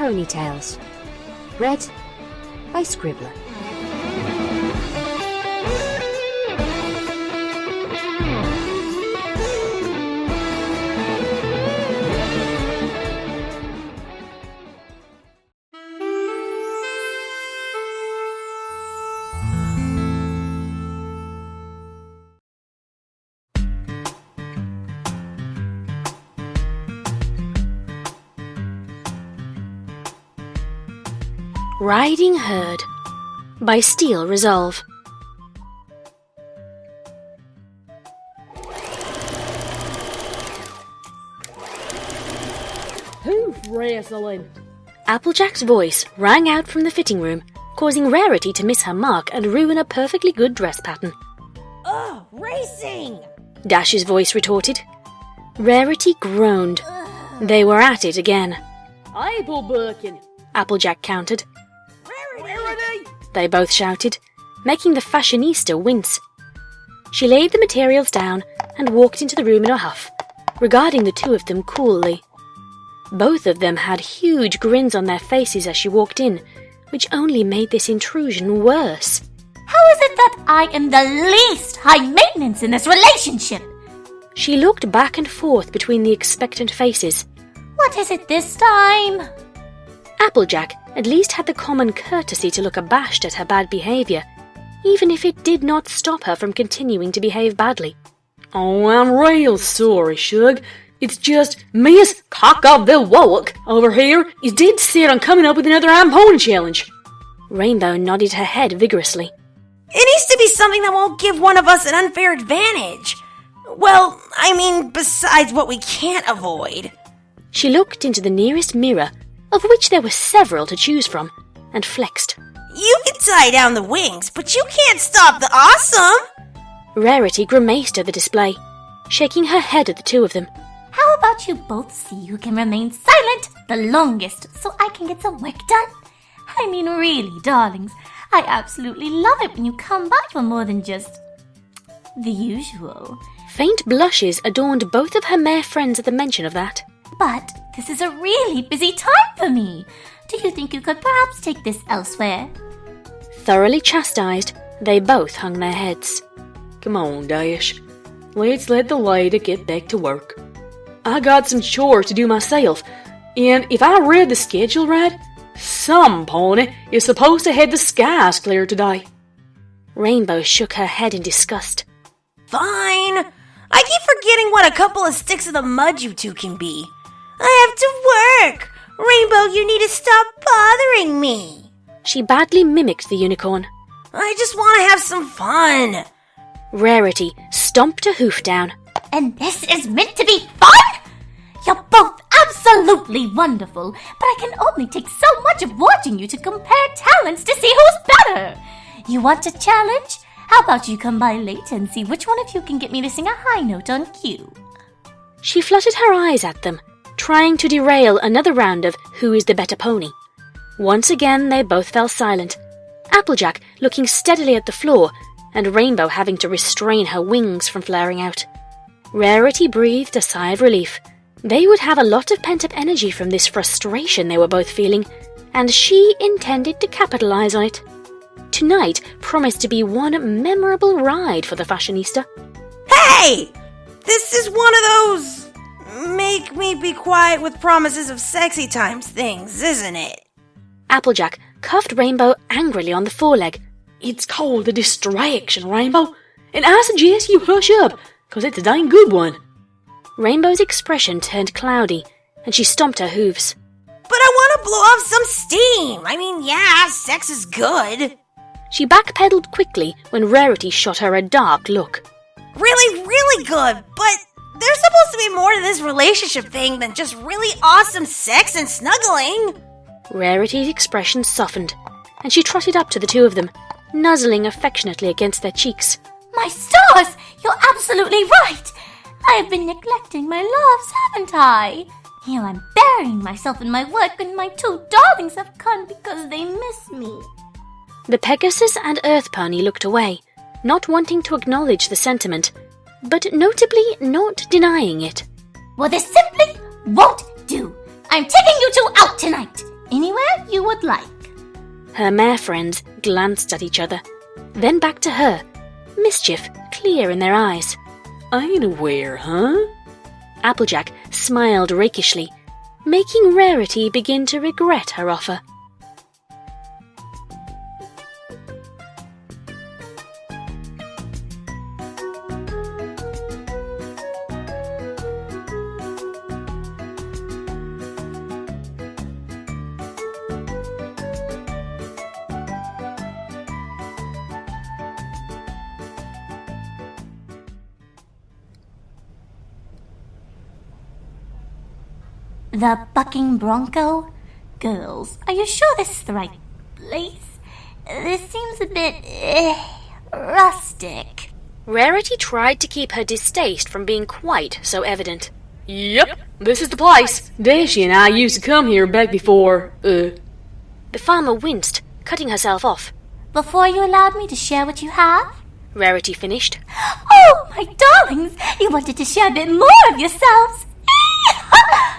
Ponytails. Read by Scribbler. Riding Herd by Steel Resolve. Who's wrestling? Applejack's voice rang out from the fitting room, causing Rarity to miss her mark and ruin a perfectly good dress pattern. Ugh, racing! Dash's voice retorted. Rarity groaned. They were at it again. Applebucking! Applejack countered. Rarity! They both shouted, making the fashionista wince. She laid the materials down and walked into the room in a huff, regarding the two of them coolly. Both of them had huge grins on their faces as she walked in, which only made this intrusion worse. How is it that I am the least high maintenance in this relationship? She looked back and forth between the expectant faces. What is it this time? Applejack at least had the common courtesy to look abashed at her bad behaviour, even if it did not stop her from continuing to behave badly. Oh, I'm real sorry, Shug. It's just Miss Cock-of-the-Walk over here is dead set on coming up with another I'm Pony challenge. Rainbow nodded her head vigorously. It needs to be something that won't give one of us an unfair advantage. Well, I mean, besides what we can't avoid. She looked into the nearest mirror, of which there were several to choose from, and flexed. You can tie down the wings, but you can't stop the awesome! Rarity grimaced at the display, shaking her head at the two of them. How about you both see who can remain silent the longest so I can get some work done? I mean, really, darlings, I absolutely love it when you come by for more than just the usual. Faint blushes adorned both of her mare friends at the mention of that. But this is a really busy time for me. Do you think you could perhaps take this elsewhere? Thoroughly chastised, they both hung their heads. Come on, Dash. Let's let the lady get back to work. I got some chores to do myself, and if I read the schedule right, some pony is supposed to have the skies clear today. Rainbow shook her head in disgust. Fine. I keep forgetting what a couple of sticks of the mud you two can be. I have to work. Rainbow, you need to stop bothering me. She badly mimicked the unicorn. I just want to have some fun. Rarity stomped a hoof down. And this is meant to be fun? You're both absolutely wonderful, but I can only take so much of watching you to compare talents to see who's better. You want a challenge? How about you come by later and see which one of you can get me to sing a high note on cue? She fluttered her eyes at them, trying to derail another round of who is the better pony. Once again they both fell silent, Applejack looking steadily at the floor, and Rainbow having to restrain her wings from flaring out. Rarity breathed a sigh of relief. They would have a lot of pent-up energy from this frustration they were both feeling, and she intended to capitalize on it. Tonight promised to be one memorable ride for the fashionista. Hey! This is one of those make me be quiet with promises of sexy times things, isn't it? Applejack cuffed Rainbow angrily on the foreleg. It's called a distraction, Rainbow, and I suggest you hush up, 'cause it's a dang good one. Rainbow's expression turned cloudy, and she stomped her hooves. But I want to blow off some steam. I mean, yeah, sex is good. She backpedaled quickly when Rarity shot her a dark look. Really, really good, but there's supposed to be more to this relationship thing than just really awesome sex and snuggling. Rarity's expression softened, and she trotted up to the two of them, nuzzling affectionately against their cheeks. My stars! You're absolutely right! I have been neglecting my loves, haven't I? Here I'm burying myself in my work and my two darlings have come because they miss me. The Pegasus and Earth Pony looked away, not wanting to acknowledge the sentiment, but notably not denying it. Well, this simply won't do. I'm taking you two out tonight. Anywhere you would like. Her mare friends glanced at each other, then back to her, mischief clear in their eyes. Anywhere, huh? Applejack smiled rakishly, making Rarity begin to regret her offer. The bucking bronco? Girls, are you sure this is the right place? This seems a bit, rustic. Rarity tried to keep her distaste from being quite so evident. Yep, this is the place. Daisy and I used to come here back before, The farmer winced, cutting herself off. Before you allowed me to share what you have? Rarity finished. Oh, my darlings, you wanted to share a bit more of yourselves.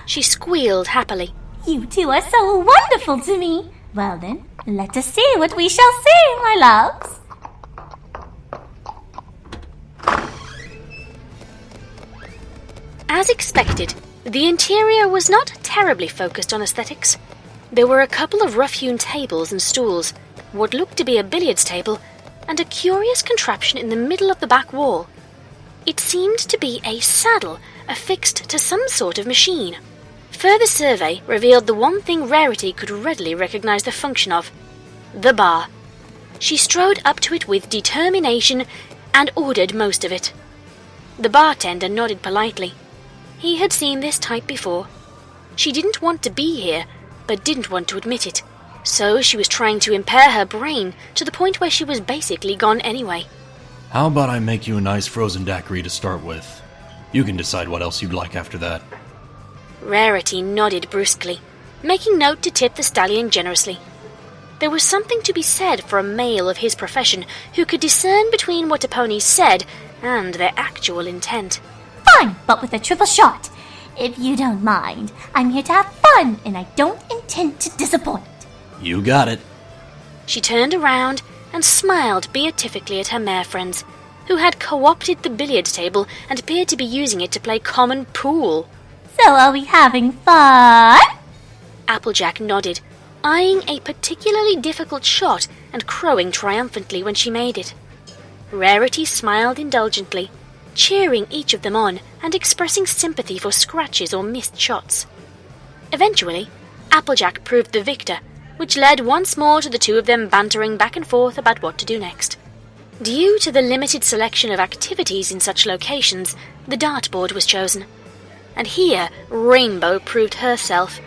She squealed happily. You two are so wonderful to me. Well then, let us see what we shall see, my loves. As expected, the interior was not terribly focused on aesthetics. There were a couple of rough-hewn tables and stools, what looked to be a billiards table, and a curious contraption in the middle of the back wall. It seemed to be a saddle affixed to some sort of machine. Further survey revealed the one thing Rarity could readily recognize the function of: the bar. She strode up to it with determination and ordered most of it. The bartender nodded politely. He had seen this type before. She didn't want to be here, but didn't want to admit it. So she was trying to impair her brain to the point where she was basically gone anyway. How about I make you a nice frozen daiquiri to start with? You can decide what else you'd like after that. Rarity nodded brusquely, making note to tip the stallion generously. There was something to be said for a male of his profession who could discern between what a pony said and their actual intent. Fine, but with a triple shot. If you don't mind, I'm here to have fun, and I don't intend to disappoint. You got it. She turned around and smiled beatifically at her mare friends, who had co-opted the billiards table and appeared to be using it to play common pool. So are we having fun? Applejack nodded, eyeing a particularly difficult shot and crowing triumphantly when she made it. Rarity smiled indulgently, cheering each of them on and expressing sympathy for scratches or missed shots. Eventually, Applejack proved the victor, which led once more to the two of them bantering back and forth about what to do next. Due to the limited selection of activities in such locations, the dartboard was chosen. And here Rainbow proved herself.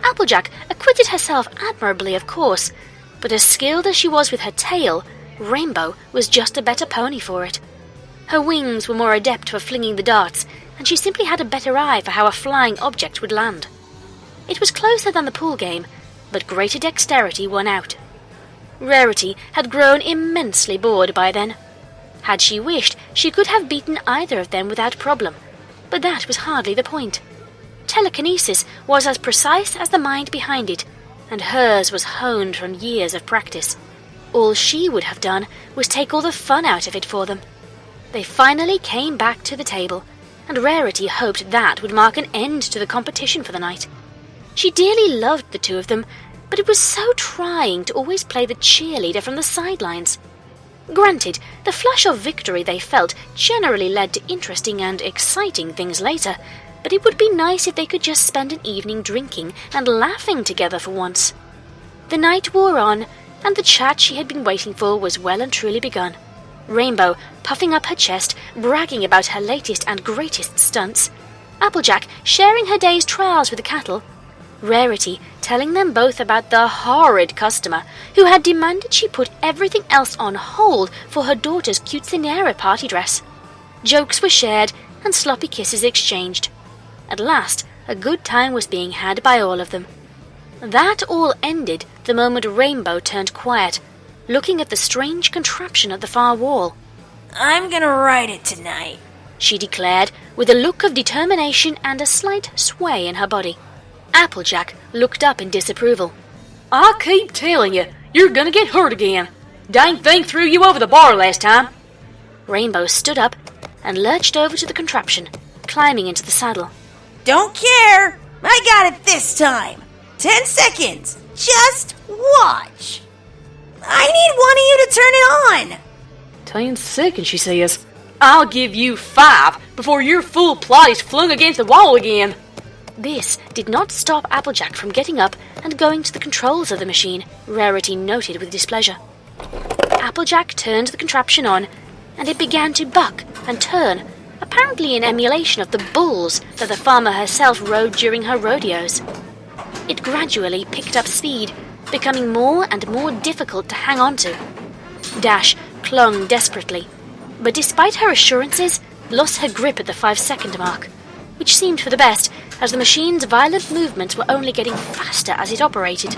Applejack acquitted herself admirably, of course, but as skilled as she was with her tail, Rainbow was just a better pony for it. Her wings were more adept for flinging the darts, and she simply had a better eye for how a flying object would land. It was closer than the pool game, but greater dexterity won out. Rarity had grown immensely bored by then. Had she wished, she could have beaten either of them without problem, but that was hardly the point. Telekinesis was as precise as the mind behind it, and hers was honed from years of practice. All she would have done was take all the fun out of it for them. They finally came back to the table, and Rarity hoped that would mark an end to the competition for the night. She dearly loved the two of them, but it was so trying to always play the cheerleader from the sidelines. Granted, the flush of victory they felt generally led to interesting and exciting things later, but it would be nice if they could just spend an evening drinking and laughing together for once. The night wore on, and the chat she had been waiting for was well and truly begun. Rainbow puffing up her chest, bragging about her latest and greatest stunts, Applejack sharing her day's trials with the cattle, Rarity telling them both about the horrid customer who had demanded she put everything else on hold for her daughter's quinceañera party dress. Jokes were shared and sloppy kisses exchanged. At last, a good time was being had by all of them. That all ended the moment Rainbow turned quiet, looking at the strange contraption at the far wall. I'm gonna ride it tonight, she declared, with a look of determination and a slight sway in her body. Applejack looked up in disapproval. I keep telling you, you're gonna get hurt again. Dang thing threw you over the bar last time. Rainbow stood up and lurched over to the contraption, climbing into the saddle. Don't care. I got it this time. 10 seconds. Just watch. I need one of you to turn it on. 10 seconds, she says. I'll give you 5 before your full plot is flung against the wall again. This did not stop Applejack from getting up and going to the controls of the machine, Rarity noted with displeasure. Applejack turned the contraption on, and it began to buck and turn, apparently in emulation of the bulls that the farmer herself rode during her rodeos. It gradually picked up speed, becoming more and more difficult to hang on to. Dash clung desperately, but despite her assurances, lost her grip at the 5-second mark, which seemed for the best, as the machine's violent movements were only getting faster as it operated.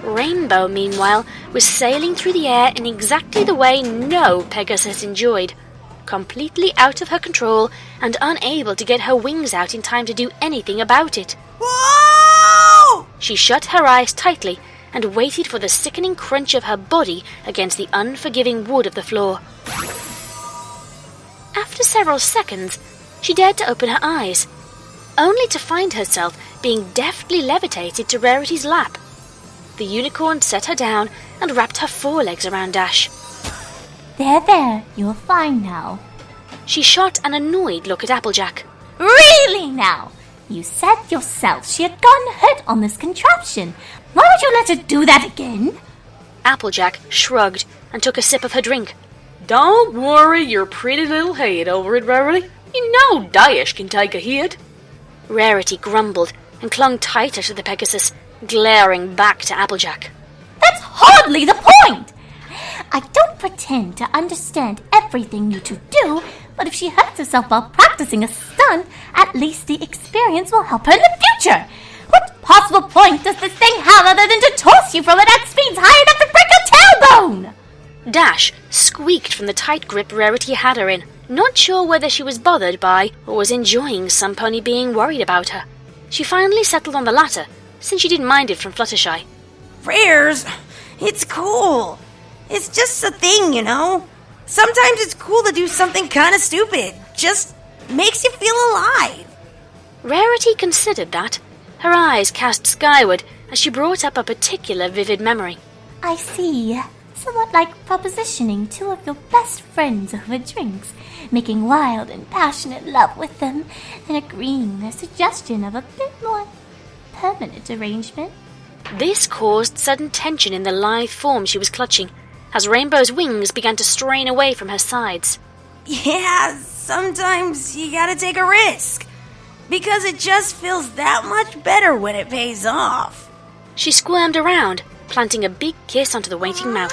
Rainbow, meanwhile, was sailing through the air in exactly the way no Pegasus enjoyed, completely out of her control and unable to get her wings out in time to do anything about it. Whoa! She shut her eyes tightly and waited for the sickening crunch of her body against the unforgiving wood of the floor. After several seconds, she dared to open her eyes, only to find herself being deftly levitated to Rarity's lap. The unicorn set her down and wrapped her forelegs around Dash. There, you're fine now. She shot an annoyed look at Applejack. Really now? You said yourself she had gotten hurt on this contraption. Why would you let her do that again? Applejack shrugged and took a sip of her drink. Don't worry your pretty little head over it, Rarity. You know Dash can take a hit. Rarity grumbled and clung tighter to the Pegasus, glaring back to Applejack. That's hardly the point! I don't pretend to understand everything you two do, but if she hurts herself while practicing a stunt, at least the experience will help her in the future. What possible point does this thing have other than to toss you from it at speeds high enough to break your tailbone? Dash squeaked from the tight grip Rarity had her in, not sure whether she was bothered by or was enjoying some pony being worried about her. She finally settled on the latter, since she didn't mind it from Fluttershy. Rares, it's cool. It's just a thing, you know? Sometimes it's cool to do something kind of stupid. Just makes you feel alive. Rarity considered that, her eyes cast skyward as she brought up a particular vivid memory. I see. Somewhat like propositioning two of your best friends over drinks, making wild and passionate love with them, and agreeing their suggestion of a bit more permanent arrangement. This caused sudden tension in the lithe form she was clutching, as Rainbow's wings began to strain away from her sides. Yeah, sometimes you gotta take a risk, because it just feels that much better when it pays off. She squirmed around, planting a big kiss onto the waiting mouth.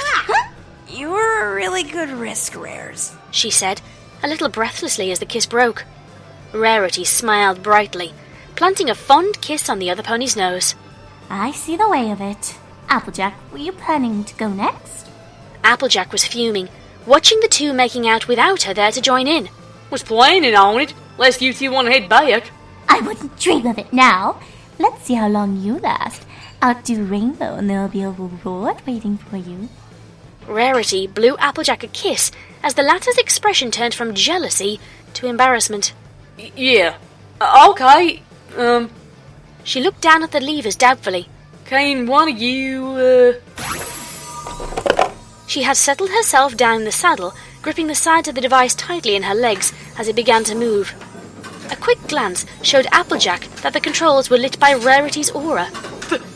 You're a really good risk, Rares, she said, a little breathlessly as the kiss broke. Rarity smiled brightly, planting a fond kiss on the other pony's nose. I see the way of it. Applejack, were you planning to go next? Applejack was fuming, watching the two making out without her there to join in. Was planning on it, lest you two want to head back. I wouldn't dream of it now. Let's see how long you last. Outdo Rainbow and there'll be a reward waiting for you. Rarity blew Applejack a kiss as the latter's expression turned from jealousy to embarrassment. Yeah, okay, She looked down at the levers doubtfully. Can one of you, She had settled herself down in the saddle, gripping the sides of the device tightly in her legs as it began to move. A quick glance showed Applejack that the controls were lit by Rarity's aura.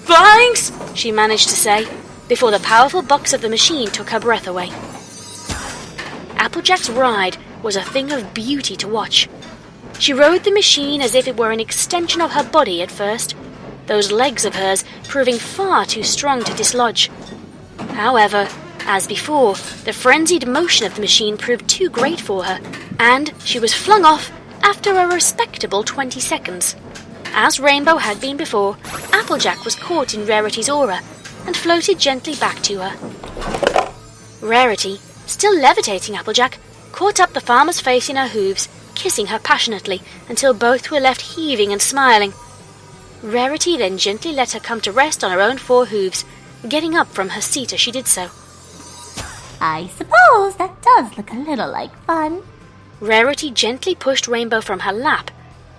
Thanks, she managed to say, before the powerful bucks of the machine took her breath away. Applejack's ride was a thing of beauty to watch. She rode the machine as if it were an extension of her body at first, those legs of hers proving far too strong to dislodge. However, as before, the frenzied motion of the machine proved too great for her, and she was flung off after a respectable 20 seconds. As Rainbow had been before, Applejack was caught in Rarity's aura and floated gently back to her. Rarity, still levitating Applejack, caught up the farmer's face in her hooves, kissing her passionately until both were left heaving and smiling. Rarity then gently let her come to rest on her own 4 hooves, getting up from her seat as she did so. I suppose that does look a little like fun. Rarity gently pushed Rainbow from her lap,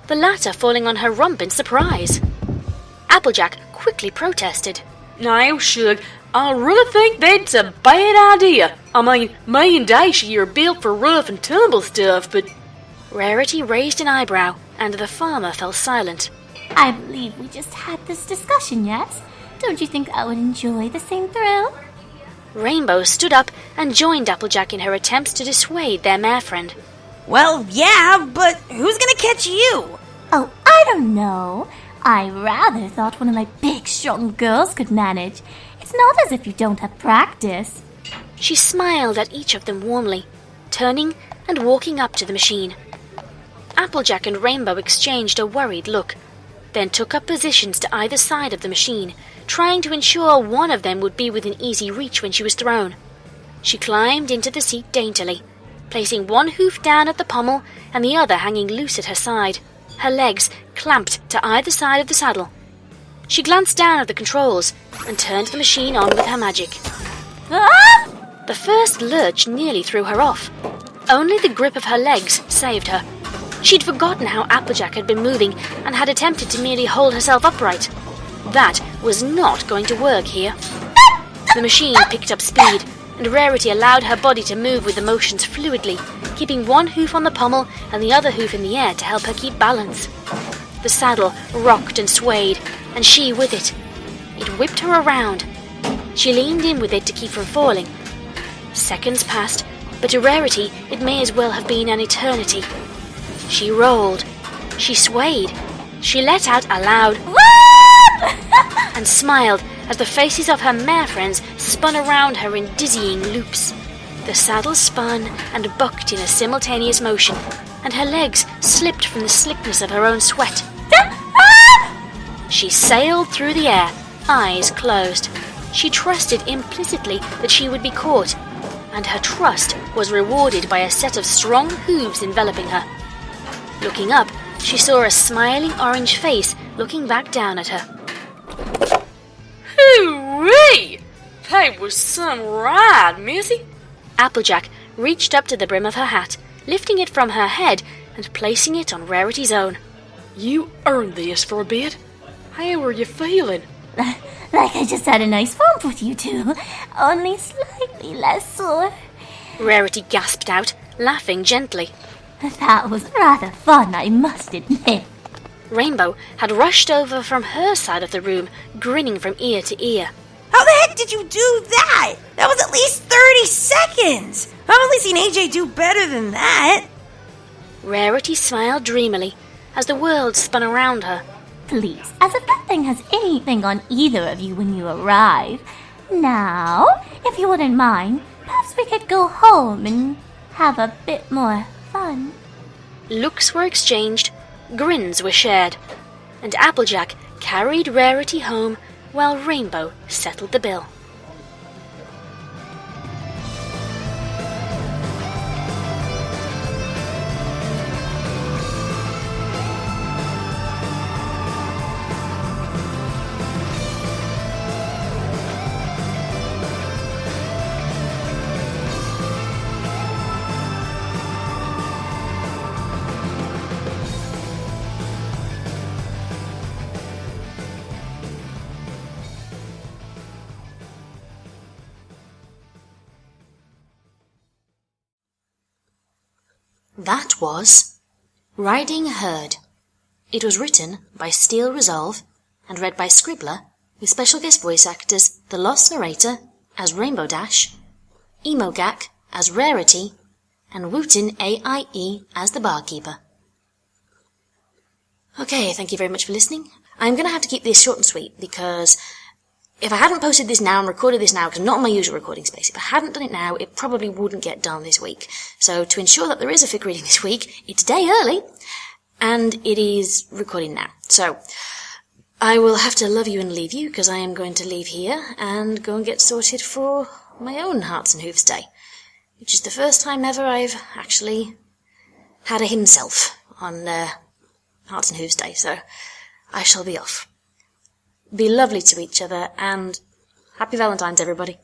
the latter falling on her rump in surprise. Applejack quickly protested. Now, Shug, I really think that's a bad idea. I mean, me and Daisy are built for rough and tumble stuff, but... Rarity raised an eyebrow, and the farmer fell silent. I believe we just had this discussion yet. Don't you think I would enjoy the same thrill? Rainbow stood up and joined Applejack in her attempts to dissuade their mare friend. Well, yeah, but who's gonna catch you? Oh, I don't know. I rather thought one of my big, strong girls could manage. It's not as if you don't have practice. She smiled at each of them warmly, turning and walking up to the machine. Applejack and Rainbow exchanged a worried look, then took up positions to either side of the machine, trying to ensure one of them would be within easy reach when she was thrown. She climbed into the seat daintily, placing one hoof down at the pommel and the other hanging loose at her side, her legs clamped to either side of the saddle. She glanced down at the controls and turned the machine on with her magic. Ah! The first lurch nearly threw her off. Only the grip of her legs saved her. She'd forgotten how Applejack had been moving and had attempted to merely hold herself upright. That was not going to work here. The machine picked up speed, and Rarity allowed her body to move with the motions fluidly, keeping one hoof on the pommel and the other hoof in the air to help her keep balance. The saddle rocked and swayed, and she with it. It whipped her around. She leaned in with it to keep from falling. Seconds passed, but to Rarity it may as well have been an eternity. She rolled. She swayed. She let out a loud and smiled as the faces of her mare friends spun around her in dizzying loops. The saddle spun and bucked in a simultaneous motion, and her legs slipped from the slickness of her own sweat. She sailed through the air, eyes closed. She trusted implicitly that she would be caught, and her trust was rewarded by a set of strong hooves enveloping her. Looking up, she saw a smiling orange face looking back down at her. Hoo-wee! That was some ride, missy. Applejack reached up to the brim of her hat, lifting it from her head and placing it on Rarity's own. You earned this for a bit. How are you feeling? Like I just had a nice bump with you two, only slightly less sore. Rarity gasped out, laughing gently. That was rather fun, I must admit. Rainbow had rushed over from her side of the room, grinning from ear to ear. How the heck did you do that? That was at least 30 seconds. I've only seen AJ do better than that. Rarity smiled dreamily as the world spun around her. Please, as if that thing has anything on either of you when you arrive. Now, if you wouldn't mind, perhaps we could go home and have a bit more fun. Looks were exchanged, grins were shared, and Applejack carried Rarity home while Rainbow settled the bill. That was Riding Herd. It was written by Steel Resolve and read by Scribbler, with special guest voice actors The Lost Narrator as Rainbow Dash, Emogak as Rarity, and Wooten AIE as the barkeeper. Okay, thank you very much for listening. I'm going to have to keep this short and sweet because if I hadn't posted this now and recorded this now, because I'm not in my usual recording space, if I hadn't done it now, it probably wouldn't get done this week. So to ensure that there is a fic reading this week, it's a day early, and it is recording now. So I will have to love you and leave you, because I am going to leave here and go and get sorted for my own Hearts and Hooves Day, which is the first time ever I've actually had a himself on Hearts and Hooves Day, so I shall be off. be lovely to each other, and happy Valentine's, everybody.